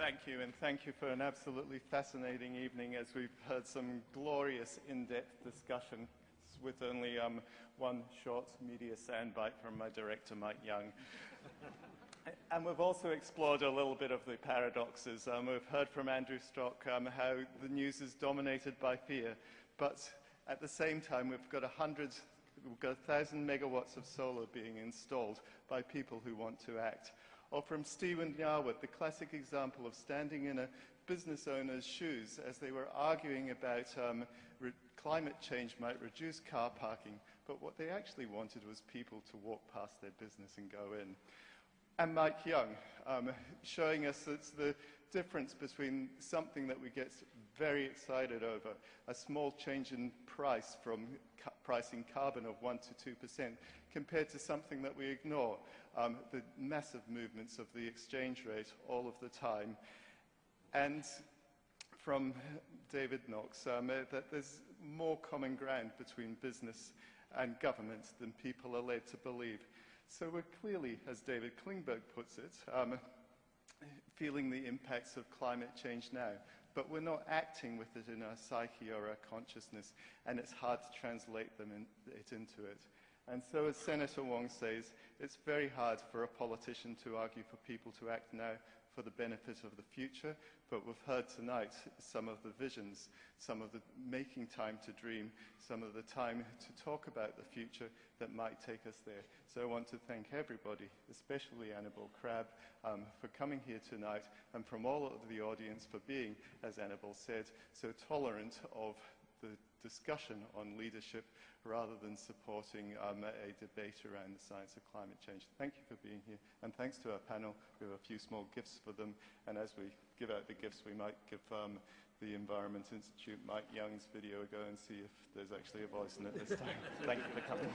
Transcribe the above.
Thank you, and thank you for an absolutely fascinating evening as we've heard some glorious in-depth discussion with only one short media soundbite from my director, Mike Young. And we've also explored a little bit of the paradoxes. We've heard from Andrew Stock how the news is dominated by fear, but at the same time we've got 1,000 megawatts of solar being installed by people who want to act. Or from Stephen Yarwood, the classic example of standing in a business owner's shoes as they were arguing about climate change might reduce car parking, but what they actually wanted was people to walk past their business and go in. And Mike Young, showing us that's the difference between something that we get very excited over, a small change in price from pricing carbon of 1 to 2%, compared to something that we ignore, the massive movements of the exchange rate all of the time. And from David Knox, that there's more common ground between business and government than people are led to believe. So we're clearly, as David Klingberg puts it, feeling the impacts of climate change now, but we're not acting with it in our psyche or our consciousness, and it's hard to translate it into it. And so, as Senator Wong says, it's very hard for a politician to argue for people to act now for the benefit of the future, but we've heard tonight some of the visions, some of the making time to dream, some of the time to talk about the future that might take us there. So I want to thank everybody, especially Annabel Crabb, for coming here tonight, and from all of the audience for being, as Annabel said, so tolerant of the discussion on leadership rather than supporting a debate around the science of climate change. Thank you for being here, and thanks to our panel. We have a few small gifts for them, and as we give out the gifts, we might give the Environment Institute Mike Young's video a go and see if there's actually a voice in it this time. Thank you for coming.